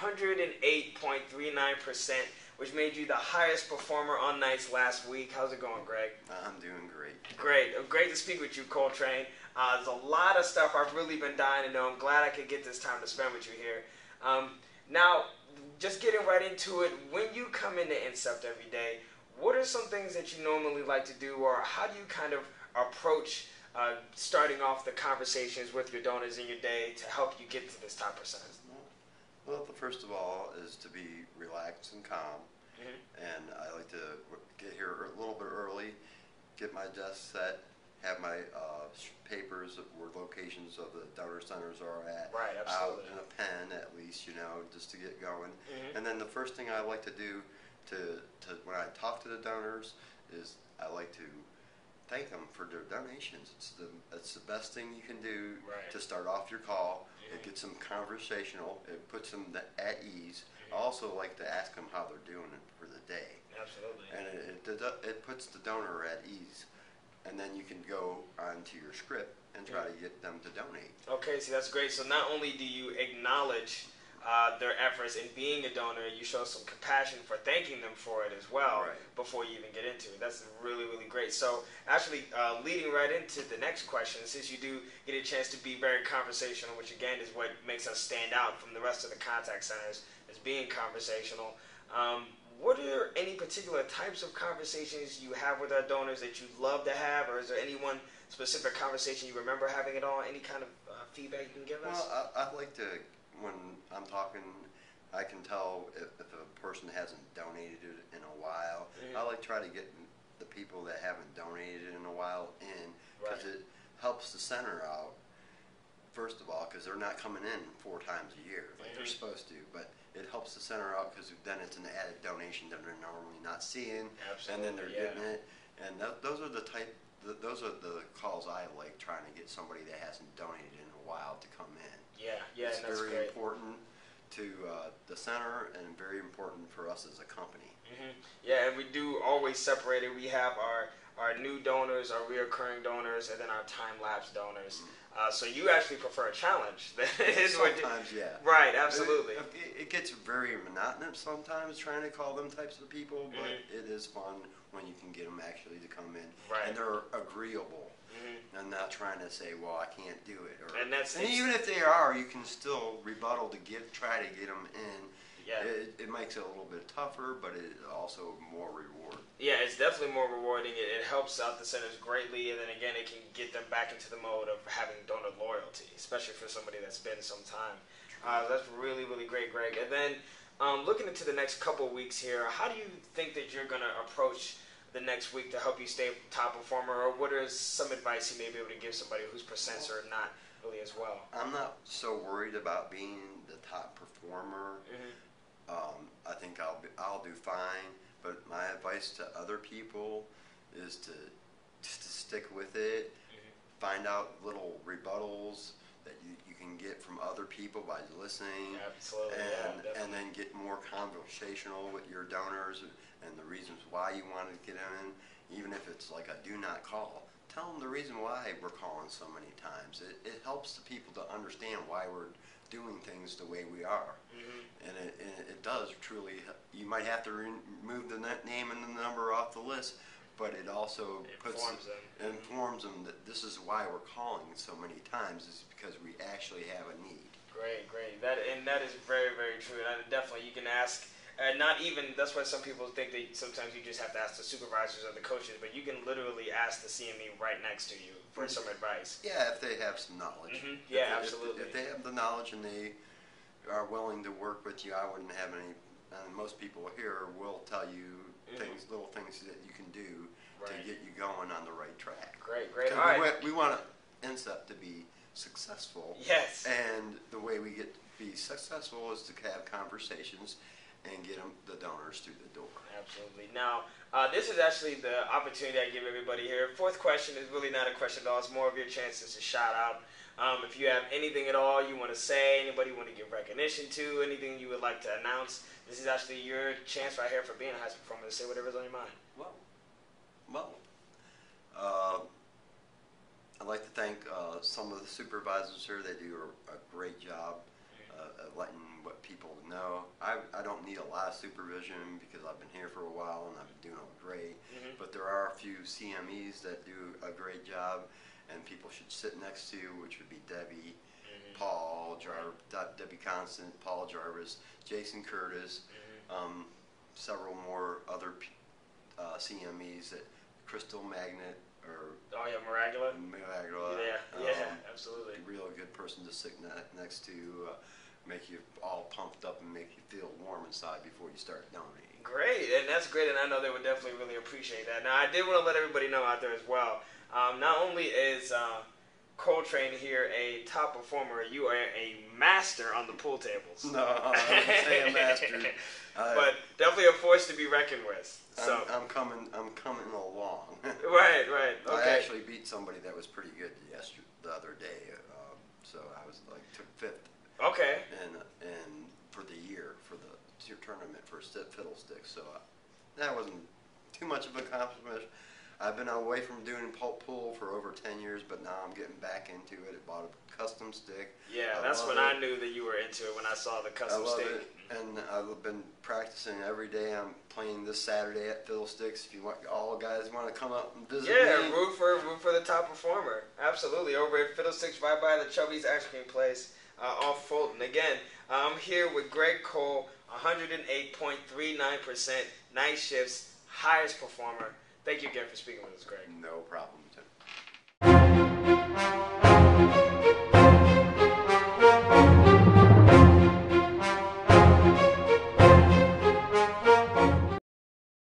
108.39%, which made you the highest performer on nights last week. How's it going, Greg? I'm doing great. Great. Great to speak with you, Coltrane. There's a lot of stuff I've really been dying to know. I'm glad I could get this time to spend with you here. Now, just getting right into it, when you come into Incept every day, what are some things that you normally like to do, or how do you kind of approach starting off the conversations with your donors in your day to help you get to this top percentage? Well, the first of all is to be relaxed and calm, and I like to get here a little bit early, get my desk set, have my papers where locations of the donor centers are at, right, absolutely, out, and a pen at least, you know, just to get going. And then the first thing I like to do to when I talk to the donors is I like to thank them for their donations. It's the best thing you can do to start off your call. It gets them conversational. It puts them at ease. I also like to ask them how they're doing for the day. Absolutely. And it puts the donor at ease. And then you can go onto your script and try to get them to donate. Okay, see, that's great. So not only do you acknowledge their efforts in being a donor, you show some compassion for thanking them for it as well before you even get into it. That's really, really great. So actually, leading right into the next question, since you do get a chance to be very conversational, which again is what makes us stand out from the rest of the contact centers, is being conversational. What are any particular types of conversations you have with our donors that you'd love to have, or is there any one specific conversation you remember having at all? Any kind of feedback you can give us? Well, I'd like to, when I'm talking, I can tell if a person hasn't donated in a while. I like to try to get the people that haven't donated in a while in, because it helps the center out, first of all, because they're not coming in 4 times a year like they're supposed to, but it helps the center out because then it's an added donation that they're normally not seeing, and then they're getting it. And those are the calls I like, trying to get somebody that hasn't donated in a while to come in. It's that's very great. important to the center and very important for us as a company. Yeah, and we do always separate it. We have our new donors, our reoccurring donors, and then our time-lapse donors. So you actually prefer a challenge. Sometimes, yeah. Right, absolutely. It gets very monotonous sometimes trying to call them types of people, but it is fun when you can get them actually to come in. And they're agreeable. And not trying to say, well, I can't do it. And even if they are, you can still rebuttal to try to get them in. It makes it a little bit tougher, but it also more rewarding. Yeah, it's definitely more rewarding. It helps out the centers greatly, and then again, it can get them back into the mode of having donor loyalty, especially for somebody that's been some time. That's really, really great, Greg. And then looking into the next couple of weeks here, how do you think that you're going to approach the next week to help you stay top performer, or what is some advice you may be able to give somebody whose percents are not really as well? I'm not so worried about being the top performer. I think I'll do fine, but my advice to other people is to stick with it. Find out little rebuttals that you can get from other people by listening. Absolutely, and then get more conversational with your donors and the reasons why you want to get in, even if it's like a do not call. Tell them the reason why we're calling so many times. It helps the people to understand why we're doing things the way we are. And it does truly. You might have to remove the name and the number off the list, but it also informs them that this is why we're calling so many times, is because we actually have a need. Great. That is very, very true. And definitely you can ask. Not even, that's why some people think that sometimes you just have to ask the supervisors or the coaches, but you can literally ask the CME right next to you for some advice. Yeah, if they have some knowledge. Absolutely. If they have the knowledge and they are willing to work with you, I wouldn't have any. Most people here will tell you little things that you can do to get you going on the right track. Great. We want Incept to be successful. Yes. And the way we get to be successful is to have conversations and get the donors through the door. Absolutely. Now, this is actually the opportunity I give everybody here. Fourth question is really not a question at all. It's more of your chances to shout out. If you have anything at all you want to say, anybody you want to give recognition to, anything you would like to announce, this is actually your chance right here for being a high school performer to say whatever's on your mind. I'd like to thank some of the supervisors here. They do a great job letting what people know. I don't need a lot of supervision because I've been here for a while and I've been doing great. But there are a few CMEs that do a great job, and people should sit next to, which would be Debbie, Paul Debbie Constant, Paul Jarvis, Jason Curtis, several more other CMEs that Crystal Magnet or Maragula. Yeah, absolutely. Real good person to sit next to, make you all pumped up and make you feel warm inside before you start donating. Great, and that's great, and I know they would definitely really appreciate that. Now, I did want to let everybody know out there as well. Not only is Coltrane here a top performer, you are a master on the pool tables. No, I wouldn't say a master. But definitely a force to be reckoned with. So I'm coming along. Right. Okay. I actually beat somebody that was pretty good the other day. So I was like took 5th. Okay. And for the year for the tournament for Fiddlesticks. So that wasn't too much of an accomplishment. I've been away from doing pool for over 10 years, but now I'm getting back into it. I bought a custom stick. Yeah, that's when I knew that you were into it, when I saw the custom stick. I love it, and I've been practicing every day. I'm playing this Saturday at Fiddlesticks. If you want, all guys want to come up and visit me. Yeah, root for the top performer. Absolutely, over at Fiddlesticks, right by the Chubby's Ice Cream Place off Fulton. Again, I'm here with Greg Cole, 108.39% night shifts, highest performer. Thank you again for speaking with us, Greg. No problem, Tim.